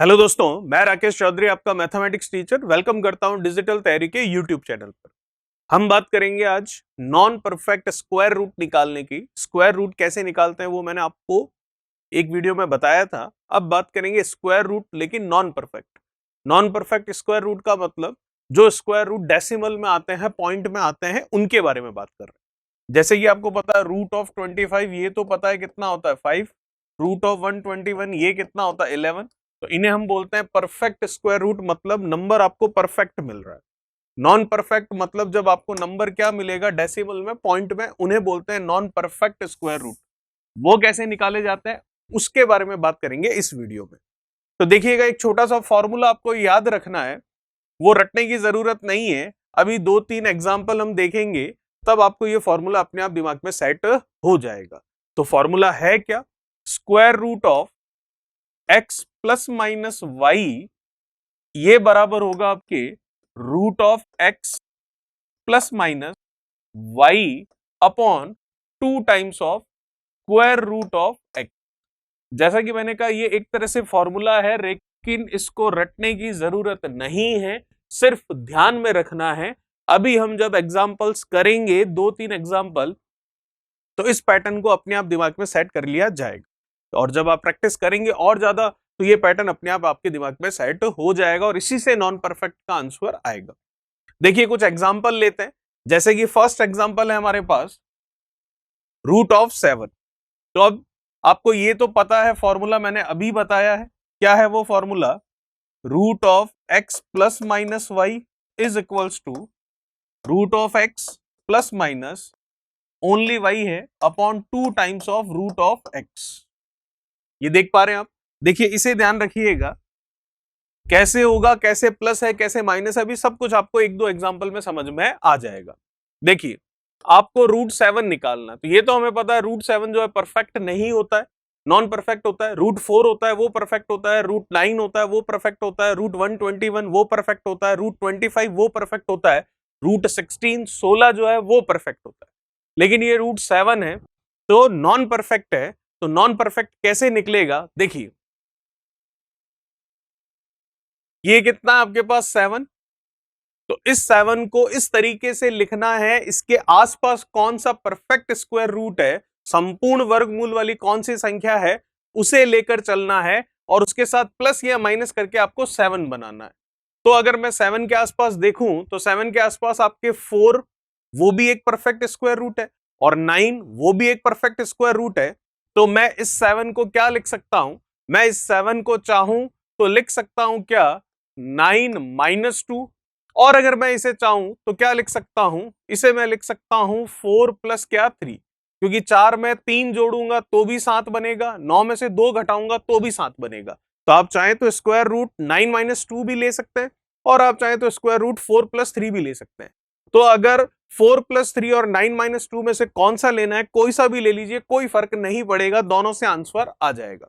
Hello दोस्तों, मैं राकेश चौधरी आपका मैथमेटिक्स टीचर वेलकम करता हूं डिजिटल तैयारी के यूट्यूब चैनल पर। हम बात करेंगे आज नॉन परफेक्ट स्क्वायर रूट निकालने की। स्क्वायर रूट कैसे निकालते हैं वो मैंने आपको एक वीडियो में बताया था। अब बात करेंगे स्क्वायर रूट, लेकिन non perfect. Non perfect square root का मतलब जो स्क्वायर रूट डेसिमल में आते हैं, पॉइंट में आते हैं, उनके बारे में बात कर रहे हैं। जैसे कि आपको पता है रूट ऑफ 25, ये तो पता है कितना होता है 5। रूट ऑफ 121 ये कितना होता है 11। तो इन्हें हम बोलते हैं परफेक्ट स्क्वायर रूट, मतलब नंबर आपको परफेक्ट मिल रहा है। नॉन परफेक्ट मतलब जब आपको नंबर क्या मिलेगा डेसिमल में, पॉइंट में, उन्हें बोलते हैं नॉन परफेक्ट स्क्वायर रूट। वो कैसे निकाले जाते हैं उसके बारे में बात करेंगे इस वीडियो में। तो देखिएगा, एक छोटा सा फॉर्मूला आपको याद रखना है, वो रटने की जरूरत नहीं है। अभी 2-3 एग्जाम्पल हम देखेंगे, तब आपको ये फॉर्मूला अपने आप दिमाग में सेट हो जाएगा। तो फॉर्मूला है क्या? Square root of x plus minus y, ये बराबर होगा आपके root of x plus minus y upon 2 times of square root of x। जैसा कि मैंने कहा, ये एक तरह से फॉर्मूला है, लेकिन इसको रटने की जरूरत नहीं है, सिर्फ ध्यान में रखना है। अभी हम जब एग्जाम्पल्स करेंगे 2-3 एग्जाम्पल, तो इस पैटर्न को अपने आप दिमाग में सेट कर लिया जाएगा। और जब आप प्रैक्टिस करेंगे और ज्यादा, तो ये पैटर्न अपने आप आपके दिमाग में सेट हो जाएगा और इसी से नॉन परफेक्ट का आंसर आएगा। देखिए कुछ एग्जांपल लेते हैं। जैसे कि फर्स्ट एग्जांपल है हमारे पास रूट ऑफ 7। तो अब आपको ये तो पता है, फॉर्मूला मैंने अभी बताया है। क्या है वो formula? Root of x plus minus Y is equals to root of x plus minus only Y है upon 2 times of root of X. ये देख पा रहे हैं आप? देखिए इसे ध्यान रखिएगा, कैसे होगा, कैसे प्लस है, कैसे माइनस है, अभी सब कुछ आपको 1-2 एग्जांपल में समझ में आ जाएगा। देखिए, आपको रूट 7 निकालना, तो ये तो हमें पता है रूट 7 जो है परफेक्ट नहीं होता है, नॉन परफेक्ट होता है। रूट 4 होता है वो परफेक्ट होता है, रूट 9 होता है वो परफेक्ट होता है, रूट 121 वो परफेक्ट होता है, रूट 25 वो परफेक्ट होता है, रूट 16 जो है वो परफेक्ट होता है। लेकिन ये रूट 7 है तो नॉन परफेक्ट है। तो नॉन परफेक्ट कैसे निकलेगा? देखिए, ये कितना आपके पास 7। तो इस 7 को इस तरीके से लिखना है, इसके आसपास कौन सा परफेक्ट स्क्वायर रूट है, संपूर्ण वर्गमूल वाली कौन सी संख्या है, उसे लेकर चलना है और उसके साथ प्लस या माइनस करके आपको 7 बनाना है। तो अगर मैं 7 के आसपास देखूं तो 7 के आसपास आपके 4 वो भी एक परफेक्ट स्क्वायर रूट है और 9 वो भी एक परफेक्ट स्क्वायर रूट है। तो मैं इस 7 को क्या लिख सकता हूं? मैं इस 7 को चाहूं तो लिख सकता हूं क्या? 9 माइनस 2। और अगर मैं इसे चाहूं तो क्या लिख सकता हूं? इसे मैं लिख सकता हूं 4 प्लस क्या 3, क्योंकि 4 में 3 जोड़ूंगा तो भी 7 बनेगा, 9 में से 2 घटाऊंगा तो भी 7 बनेगा। तो आप चाहें तो स्क्वायर रूट 9 माइनस 2 भी ले सकते हैं और आप चाहें तो स्क्वायर रूट 4 प्लस 3 भी ले सकते हैं। तो अगर 4 प्लस 3 और 9 माइनस 2 में से कौन सा लेना है, कोई सा भी ले लीजिए, कोई फर्क नहीं पड़ेगा, दोनों से आंसर आ जाएगा।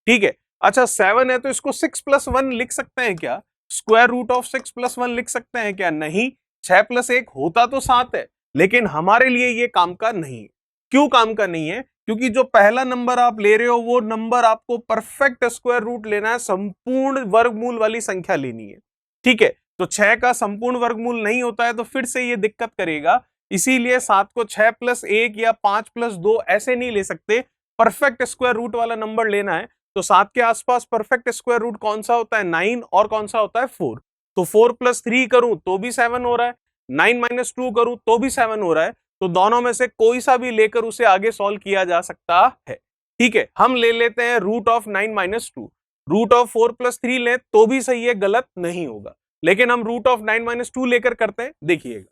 ठीक है। अच्छा, 7 है तो इसको 6 प्लस 1 लिख सकते हैं क्या? स्क्वायर रूट ऑफ 6 प्लस 1 लिख सकते हैं क्या? नहीं। 6 प्लस 1 होता तो 7 है, लेकिन हमारे लिए ये काम का नहीं है। क्यों काम का नहीं है? क्योंकि जो पहला नंबर आप ले रहे हो वो नंबर आपको परफेक्ट स्क्वायर रूट लेना है, संपूर्ण वर्गमूल वाली संख्या लेनी है। ठीक है। तो 6 का संपूर्ण वर्गमूल नहीं होता है तो फिर से ये दिक्कत करेगा, इसीलिए 7 को 6 प्लस 1 या 5 प्लस 2 ऐसे नहीं ले सकते, परफेक्ट स्क्वायर रूट वाला नंबर लेना है। तो 7 के आसपास परफेक्ट स्क्वायर रूट कौन सा होता है? 9। और कौन सा होता है? 4। तो 4 प्लस 3 करूं तो भी 7 हो रहा है, 9 माइनस 2 करूं तो भी 7 हो रहा है। तो दोनों में से कोई सा भी लेकर उसे आगे सॉल्व किया जा सकता है। ठीक है, हम ले लेते हैं root of 9 minus 2। Root of 4 plus 3 ले तो भी सही है, गलत नहीं होगा, लेकिन हम रूट ऑफ 9 माइनस 2 लेकर करते हैं। देखिएगा,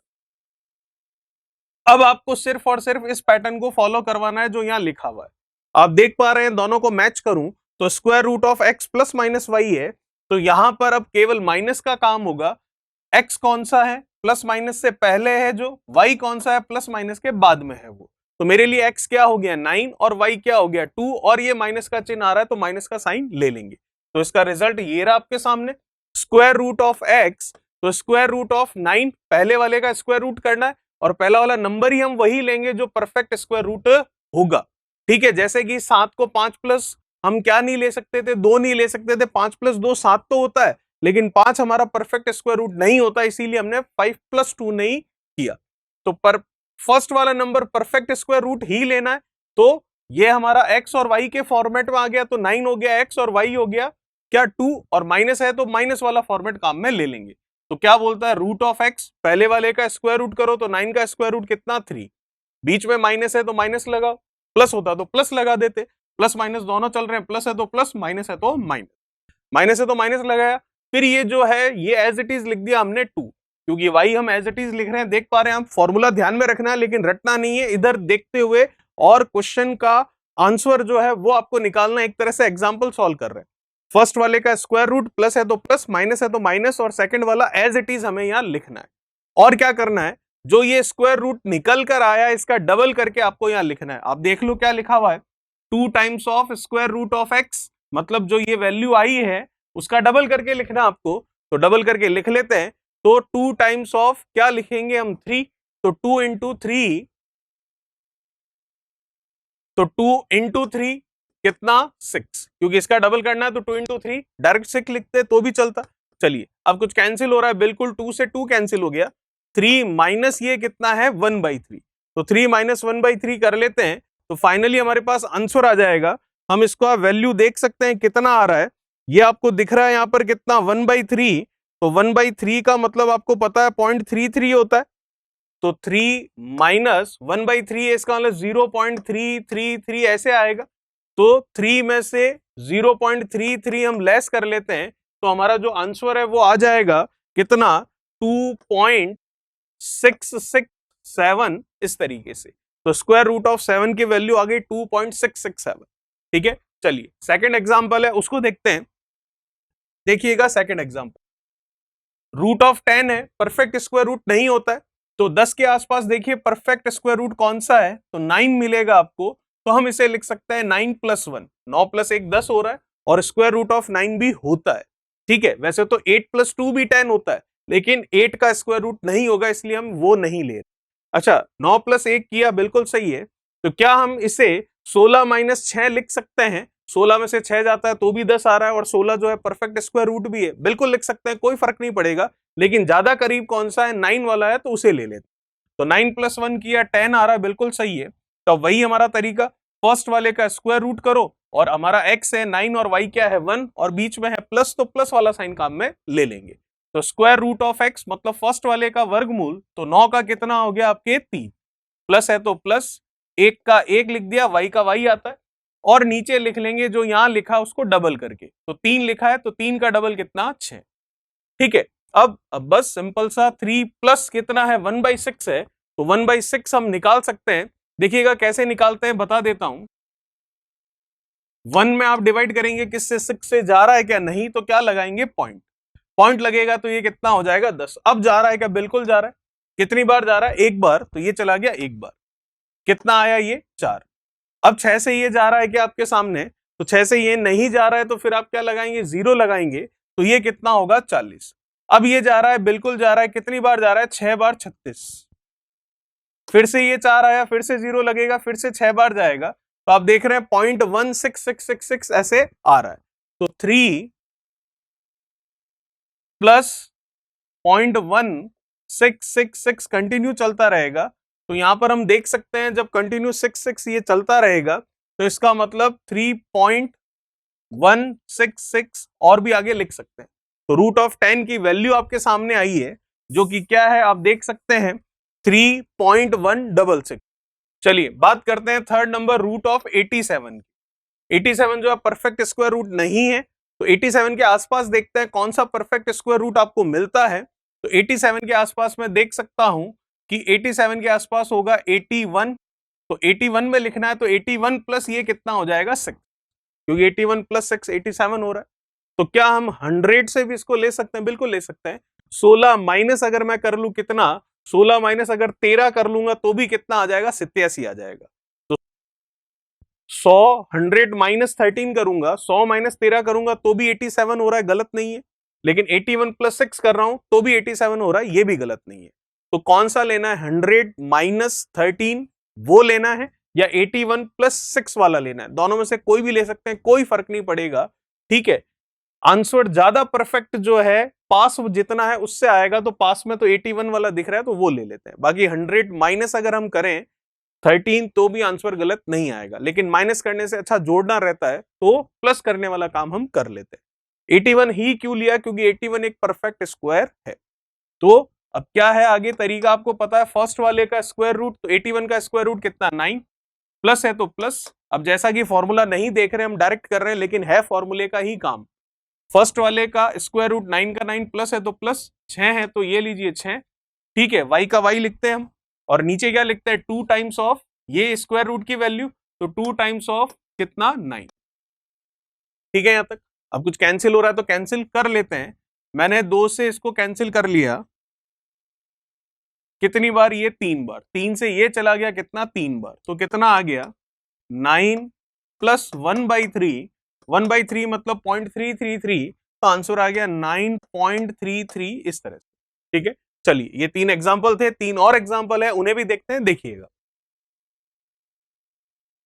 अब आपको सिर्फ और सिर्फ इस पैटर्न को फॉलो करवाना है जो यहां लिखा हुआ है। आप देख पा रहे हैं, दोनों को मैच करूं तो square root of x plus minus y है, तो यहां पर अब केवल माइनस का काम होगा। एक्स कौन सा है? प्लस माइनस से पहले है जो, वाई कौन सा है? प्लस माइनस के बाद में है वो। तो मेरे लिए एक्स क्या हो गया? 9 और वाई क्या हो गया? 2, और ये माइनस का चिन्ह आ रहा है तो माइनस का साइन ले लेंगे। तो इसका रिजल्ट ये रहा आपके सामने, स्क्वायर रूट ऑफ एक्स। तो स्क्वायर रूट ऑफ 9, पहले वाले का स्क्वायर रूट करना है और पहला वाला नंबर ही हम वही लेंगे जो परफेक्ट स्क्वायर रूट होगा। ठीक है, जैसे कि 7 को 5 प्लस हम क्या नहीं ले सकते थे, 2 नहीं ले सकते थे, 5 + 2 7 तो होता है, लेकिन 5 हमारा परफेक्ट स्क्वायर रूट नहीं होता, इसीलिए हमने 5 + 2 नहीं किया। तो पर फर्स्ट वाला नंबर परफेक्ट स्क्वायर रूट ही लेना है, तो ये हमारा x और y के फॉर्मेट में आ गया, तो 9 हो गया x और y हो गया क्या 2, और माइनस है तो माइनस वाला फॉर्मेट काम में ले लेंगे। तो क्या बोलता है, रूट ऑफ x, पहले वाले का स्क्वायर रूट करो तो 9 का स्क्वायर रूट कितना 3, बीच में माइनस है तो माइनस लगाओ, प्लस होता तो प्लस लगा देते, प्लस माइनस दोनों चल रहे हैं, प्लस है तो प्लस, माइनस है तो माइनस, माइनस है तो माइनस लगाया, फिर ये जो है ये एज इट इज लिख दिया हमने 2, क्योंकि y हम एज इट इज लिख रहे हैं, देख पा रहे हैं हम, फॉर्मूला ध्यान में रखना है लेकिन रटना नहीं है, इधर देखते हुए और क्वेश्चन का आंसर जो है वो आपको निकालना, एक तरह से एग्जांपल सॉल्व कर रहे हैं। फर्स्ट वाले का स्क्वायर रूट प्लस है तो प्लस, माइनस है तो माइनस, और सेकंड वाला एज इट इज हमें यहां लिखना है। और क्या करना है, जो ये स्क्वायर रूट निकल कर आया इसका डबल करके आपको यहां लिखना है। आप देख लो क्या लिखा हुआ है, 2 times of square root of x, मतलब जो ये वैल्यू आई है उसका डबल करके लिखना आपको, तो डबल करके लिख लेते हैं। तो 2 टाइम्स ऑफ क्या लिखेंगे हम 3, तो 2 इंटू 3, तो 2 इंटू 3 कितना 6, क्योंकि इसका डबल करना है तो 2 इंटू 3, डायरेक्ट 6 लिखते तो भी चलता। चलिए अब कुछ कैंसिल हो रहा है, बिल्कुल 2 से 2 कैंसिल हो गया, 3 माइनस ये कितना है 1/3, तो 3 माइनस 1/3 कर लेते हैं, तो फाइनली हमारे पास आंसर आ जाएगा। हम इसका वैल्यू देख सकते हैं कितना आ रहा है, ये आपको दिख रहा है यहाँ पर कितना 1/3, तो 1/3 का मतलब आपको पता है 0.33 होता है, तो 3 माइनस 1/3 है, इसका मतलब 0.333 ऐसे आएगा, तो 3 में से 0.33 हम लेस कर लेते हैं, तो हमारा जो आंसर है वो आ जाएगा कितना 2.667, इस तरीके से। तो स्क्वायर रूट ऑफ 7 की वैल्यू आ गई 2.667। ठीक है, चलिए सेकंड एग्जांपल है उसको देखते हैं। देखिएगा सेकंड एग्जांपल, रूट ऑफ 10 है, परफेक्ट स्क्वायर रूट नहीं होता है, तो 10 के आसपास देखिए परफेक्ट स्क्वायर रूट कौन सा है, तो 9 मिलेगा आपको, तो हम इसे लिख सकते हैं 9 + 1, 9 + 1 10 हो रहा है, और स्क्वायर रूट ऑफ 9 भी होता है। ठीक है, वैसे तो 8 + 2 भी 10 होता है, लेकिन 8 का स्क्वायर रूट नहीं होगा, इसलिए हम वो नहीं ले रहे। अच्छा, 9 + 1 किया, बिल्कुल सही है, तो क्या हम इसे 16 - 6 लिख सकते हैं, 16 में से 6 जाता है तो भी 10 आ रहा है, और 16 जो है परफेक्ट स्क्वायर रूट भी है, बिल्कुल लिख सकते हैं, कोई फर्क नहीं पड़ेगा, लेकिन ज्यादा करीब कौन सा है 9 वाला है, तो उसे ले लेते। तो 9 + 1 किया 10 आ रहा है, बिल्कुल सही है। तो वही हमारा तरीका, फर्स्ट वाले का स्क्वायर रूट करो, और हमारा x है 9 और y क्या है 1, और बीच में है प्लस, तो प्लस वाला साइन काम में ले लेंगे। तो स्क्वायर रूट ऑफ x मतलब फर्स्ट वाले का वर्गमूल, तो 9 का कितना हो गया आपके 3, प्लस है तो प्लस, 1 का 1 लिख दिया, y का y आता है, और नीचे लिख लेंगे जो यहां लिखा उसको डबल करके, तो 3 लिखा है तो 3 का डबल कितना 6। ठीक है, अब बस सिंपल सा 3 प्लस कितना है 1/6 है, तो 1/6 हम निकाल सकते हैं। देखिएगा कैसे निकालते हैं, बता देता हूं। 1 में आप डिवाइड करेंगे किससे, 6 से, जा रहा है क्या नहीं, तो क्या लगाएंगे पॉइंट, पॉइंट लगेगा तो ये कितना हो जाएगा 10। अब जा रहा है क्या, बिल्कुल जा रहा है, कितनी बार जा रहा है, एक बार, तो ये चला गया एक बार, कितना आया ये 4। अब 6 से ये जा रहा है क्या आपके सामने, तो 6 से ये नहीं जा रहा है, तो फिर आप क्या लगाएंगे 0 लगाएंगे, तो ये कितना होगा 40। अब ये जा रहा है, बिल्कुल जा रहा है, कितनी बार जा रहा है 6 बार 36, फिर से ये 4 आया, फिर से 0 लगेगा, फिर से 6 बार जाएगा, तो आप देख रहे हैं 0.16666 ऐसे आ रहा है। तो 3 प्लस 0.1666 कंटिन्यू चलता रहेगा, तो यहां पर हम देख सकते हैं जब कंटिन्यू 66 ये चलता रहेगा, तो इसका मतलब 3.166 और भी आगे लिख सकते हैं। तो रूट ऑफ 10 की वैल्यू आपके सामने आई है, जो कि क्या है आप देख सकते हैं 3.166। चलिए बात करते हैं थर्ड नंबर, रूट ऑफ 87 की। 87 जो है परफेक्ट स्क्वायर रूट नहीं है, तो 87 के आसपास देखते हैं कौन सा परफेक्ट स्क्वायर रूट आपको मिलता है। तो 87 के आसपास मैं देख सकता हूं कि 87 के आसपास होगा 81, तो 81 में लिखना है, तो 81 प्लस ये कितना हो जाएगा 6, क्योंकि 81 + 6 87 हो रहा है। तो क्या हम 100 से भी इसको ले सकते हैं, बिल्कुल ले सकते हैं। 16 माइनस अगर मैं कर लूं कितना, 16 माइनस अगर 13 कर लूंगा तो भी कितना आ जाएगा 87 आ जाएगा। तो 100 माइनस 13 करूंगा, 100 माइनस 13 करूंगा तो भी 87 हो रहा है, गलत नहीं है, लेकिन 81 + 6 कर रहा हूं तो भी 87 हो रहा है, ये भी गलत नहीं है। तो कौन सा लेना है, 100 - 13 वो लेना है, या 81 प्लस 6 वाला लेना है, दोनों में से कोई भी ले सकते हैं, कोई फर्क नहीं पड़ेगा, ठीक है। आंसर ज्यादा परफेक्ट जो है पास जितना है उससे आएगा, तो पास में तो 81 वाला दिख रहा है तो वो ले लेते हैं। बाकी 100 माइनस अगर हम करें 13 तो भी आंसर गलत नहीं आएगा, लेकिन माइनस करने से अच्छा जोड़ना रहता है तो प्लस करने वाला काम हम कर लेते हैं। 81 ही क्यों लिया, क्योंकि 81 एक परफेक्ट स्क्वायर है। तो अब क्या है आगे तरीका, आपको पता है फर्स्ट वाले का स्क्वायर रूट, तो 81 का स्क्वायर रूट कितना 9, प्लस है तो प्लस। अब जैसा कि फॉर्मूला नहीं देख रहे हम डायरेक्ट कर रहे हैं, लेकिन है फॉर्मूले का ही काम। फर्स्ट वाले का स्क्वायर रूट 9 का 9 प्लस है तो प्लस, 6 है तो ये लीजिए 6, ठीक है। y का y लिखते हैं हम, और नीचे क्या लिखते हैं 2 टाइम्स ऑफ ये स्क्वायर रूट की वैल्यू, तो 2 टाइम्स ऑफ कितना 9, ठीक है। यहां तक अब कुछ कैंसिल हो रहा है तो कैंसिल कर लेते हैं। मैंने 2 से इसको कैंसिल कर लिया, कितनी बार, ये 3 बार, 3 से ये चला गया कितना 3 बार, तो कितना आ गया 9 प्लस 1/3, 1/3 मतलब 0.333, तो आंसर आ गया 9.33 इस तरह से, ठीक है। चलिए ये 3 एग्जांपल थे, 3 और एग्जांपल है उन्हें भी देखते हैं, देखिएगा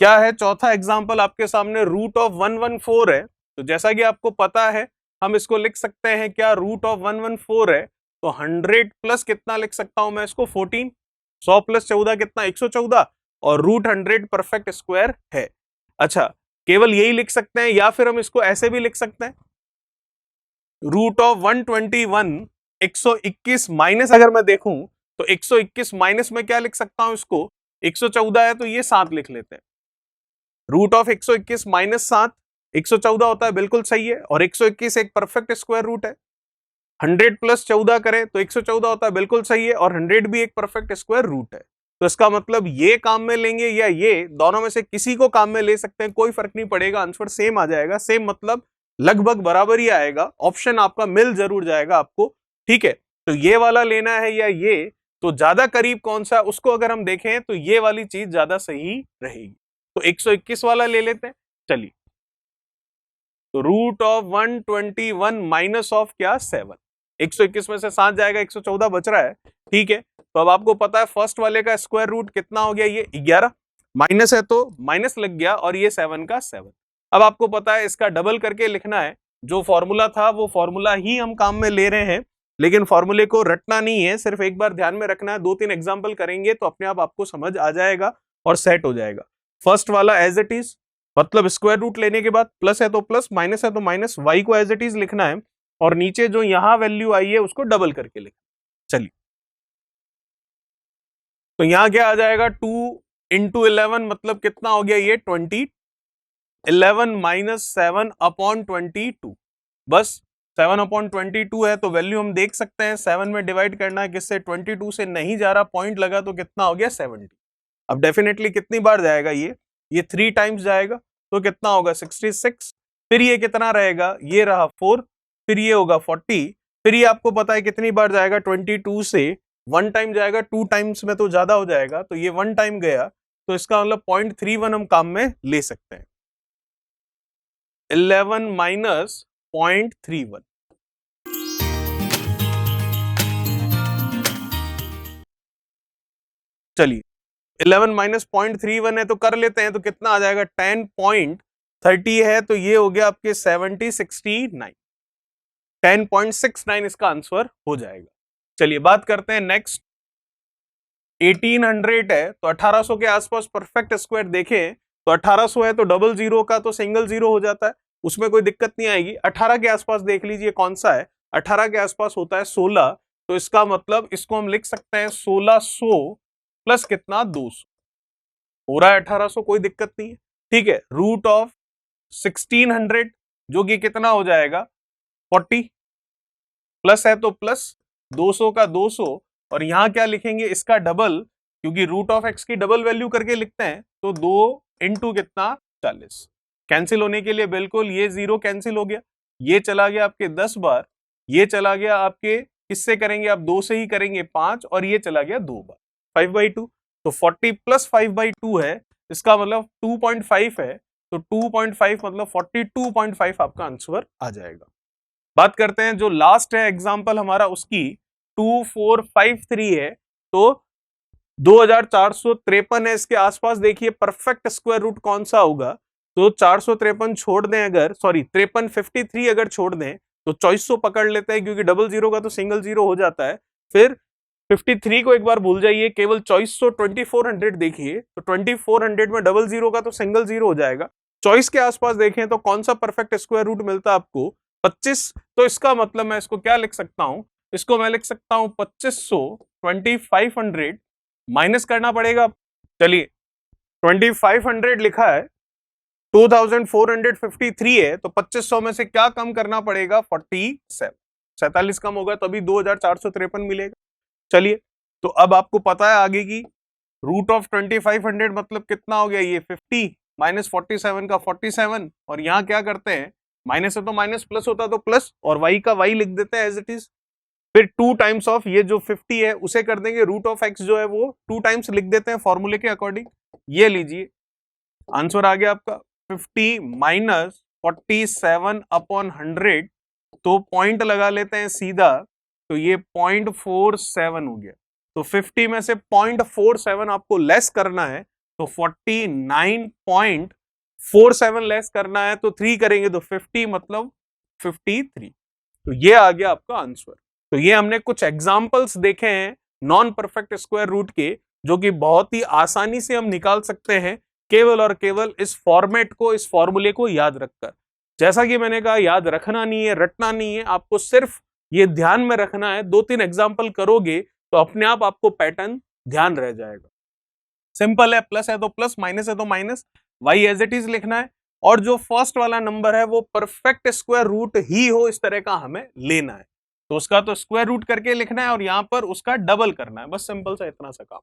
क्या है। चौथा एग्जांपल आपके सामने रूट ऑफ 114 है, तो जैसा कि आपको पता है हम इसको लिख सकते हैं क्या, रूट ऑफ 114 है तो 100 प्लस कितना लिख सकता हूं मैं इसको 14, 100 प्लस 14 कितना 114, और रूट 100 परफेक्ट स्क्वायर है। अच्छा केवल यही लिख सकते हैं, या फिर हम इसको ऐसे भी लिख सकते हैं, रूट ऑफ 121 121 माइनस, अगर मैं देखूं तो 121 माइनस में क्या लिख सकता हूं इसको, 114 है तो ये 7 लिख लेते हैं। रूट ऑफ 121 माइनस 7 114 होता है, बिल्कुल सही है, और 121 एक परफेक्ट स्क्वायर रूट है। 100 प्लस 14 करें तो 114 होता है, बिल्कुल सही है, और 100 भी एक परफेक्ट स्क्वायर रूट है। तो इसका मतलब ये काम में लेंगे या ये, दोनों में से किसी को काम में ले सकते हैं, कोई फर्क नहीं पड़ेगा, आंसर सेम आ जाएगा। सेम मतलब लगभग बराबर ही आएगा, ऑप्शन आपका मिल जरूर जाएगा आपको, ठीक है। तो ये वाला लेना है या ये, तो ज्यादा करीब कौन सा उसको अगर हम देखें तो ये वाली चीज ज्यादा सही रहेगी, तो 121 वाला ले लेते हैं। चलिए तो रूट ऑफ 121 माइनस ऑफ क्या 7, 121 में से 7 जाएगा, 114 बच रहा है, ठीक है। तो अब आपको पता है फर्स्ट वाले का स्क्वायर रूट कितना हो गया, ये 11, माइनस है तो माइनस लग गया, और ये 7 का 7। अब आपको पता है इसका डबल करके लिखना है, जो फॉर्मूला था वो फॉर्मूला ही हम काम में ले रहे हैं, लेकिन फॉर्मूले को रटना नहीं है, सिर्फ एक बार ध्यान में रखना है। 2-3 एग्जाम्पल करेंगे तो अपने आप आपको समझ आ जाएगा और सेट हो जाएगा। फर्स्ट वाला एज इट इज, मतलब स्क्वायर रूट लेने के बाद प्लस है तो प्लस, माइनस है तो माइनस, वाई को एज इट इज लिखना है, और नीचे जो यहां वैल्यू आई है उसको डबल करके लिखना। चलिए तो यहां क्या आ जाएगा, 2 इंटू 11 मतलब कितना हो गया ये 20, 11 माइनस 7 अपॉन 22, बस 7 अपॉन 22 है, तो वैल्यू हम देख सकते हैं 7 में डिवाइड करना है किससे, 22 से नहीं जा रहा, पॉइंट लगा तो कितना हो गया 70। अब डेफिनेटली कितनी बार जाएगा ये 3 टाइम्स जाएगा, तो कितना होगा 66, फिर ये कितना रहेगा, ये रहा 4, फिर ये होगा 40, फिर ये आपको पता है कितनी बार जाएगा 22 से 1 टाइम जाएगा, 2 टाइम्स में तो ज्यादा हो जाएगा, तो ये 1 टाइम गया, तो इसका मतलब 0.31 हम काम में ले सकते हैं। 11 माइनस 0.31, चलिए 11 माइनस 0.31 है तो कर लेते हैं, तो कितना आ जाएगा 10.30 है, तो ये हो गया आपके 7069, 10.69 इसका आंसर हो जाएगा। चलिए बात करते हैं नेक्स्ट, 1800 है तो 1800 के आसपास परफेक्ट स्क्वायर देखें, तो 1800 है तो डबल जीरो का तो सिंगल जीरो हो जाता है, उसमें कोई दिक्कत नहीं आएगी। 18 के आसपास देख लीजिए कौन सा है, 18 के आसपास होता है 16, तो इसका मतलब इसको हम लिख सकते हैं 1600 प्लस कितना 200, हो रहा है 1800, कोई दिक्कत नहीं है, ठीक है। रूट ऑफ 1600 जो कि कितना हो जाएगा 40, प्लस है तो प्लस 200 का 200, और यहां क्या लिखेंगे इसका डबल, क्योंकि रूट ऑफ एक्स की डबल वैल्यू करके लिखते हैं, तो 2 इंटू कितना 40, कैंसिल होने के लिए बिल्कुल ये 0 कैंसिल हो गया, ये चला गया आपके 10 बार, ये चला गया आपके किससे करेंगे आप 2 से ही करेंगे 5, और ये चला गया 2 बार 5/2, तो 40 प्लस 5/2 है, इसका मतलब 2.5 है, तो 2.5 मतलब 42.5 आपका आंसर आ जाएगा। बात करते हैं जो लास्ट है एग्जांपल हमारा उसकी, 2453 है, तो 2453 है, इसके आसपास देखिए परफेक्ट स्क्वायर रूट कौन सा होगा। तो 453 छोड़ दें अगर, सॉरी 53 अगर छोड़ दें तो 2400 पकड़ लेते हैं, क्योंकि डबल जीरो का तो सिंगल जीरो हो जाता है। फिर 53 को एक बार भूल जाइए, केवल 2400 2400 देखिए, तो 2400 में डबल जीरो का तो सिंगल जीरो हो जाएगा। 24 के आसपास देखें तो कौन सा परफेक्ट स्क्वायर रूट मिलता है आपको, 25। तो इसका मतलब मैं इसको क्या लिख सकता हूं, इसको मैं लिख सकता हूं 2500 2500 माइनस करना पड़ेगा। चलिए 2500 लिखा है, 2453 है, तो 2500 में से क्या कम करना पड़ेगा, 47 कम होगा, तभी 2453 मिलेगा। चलिए, तो अब आपको पता है आगे की रूट ऑफ 2500 मतलब कितना हो गया, ये 50 माइनस 47 का 47, और यहां क्या करते हैं, माइनस है तो माइनस, प्लस होता तो प्लस, और y का y लिख देते हैं एज इट इज। फिर 2 टाइम्स ऑफ ये जो 50 है उसे कर देंगे रूट ऑफ x जो है वो 2 टाइम्स लिख देते हैं फॉर्मूले के अकॉर्डिंग। ये लीजिए आंसर आ गया आपका 50 माइनस 47 अपॉन 100, तो पॉइंट लगा लेते हैं सीधा, तो ये 0.47 हो गया। तो 50 में से 0.47 आपको लेस करना है, तो 49.47 लेस करना है, तो 3 करेंगे तो 50 मतलब 53। तो ये आ गया आपका आंसर। तो ये हमने कुछ एग्जाम्पल्स देखे हैं नॉन परफेक्ट स्क्वायर रूट के, जो कि बहुत ही आसानी से हम निकाल सकते हैं, केवल और केवल इस फॉर्मेट को, इस फॉर्मूले को याद रखकर। जैसा कि मैंने कहा, याद रखना नहीं है, रटना नहीं है, आपको सिर्फ ये ध्यान में रखना है। 2-3 एग्जाम्पल करोगे तो अपने आप आपको पैटर्न ध्यान रह जाएगा। सिंपल है, प्लस है तो प्लस, माइनस है तो minus, y as it is लिखना है, और जो फर्स्ट वाला नंबर है वो परफेक्ट स्क्वायर रूट ही हो, इस तरह का हमें लेना है। तो उसका तो स्क्वायर रूट करके लिखना है, और यहां पर उसका डबल करना है, बस सिंपल सा इतना सा काम।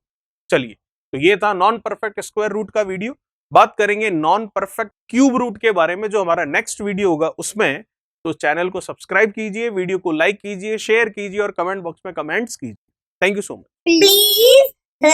चलिए, तो ये था नॉन परफेक्ट स्क्वायर रूट का वीडियो। बात करेंगे नॉन परफेक्ट क्यूब रूट के बारे में, जो हमारा नेक्स्ट वीडियो होगा उसमें। तो चैनल को सब्सक्राइब कीजिए, वीडियो को लाइक कीजिए, शेयर कीजिए, और कमेंट बॉक्स में कमेंट्स कीजिए। Thank you so much. Please like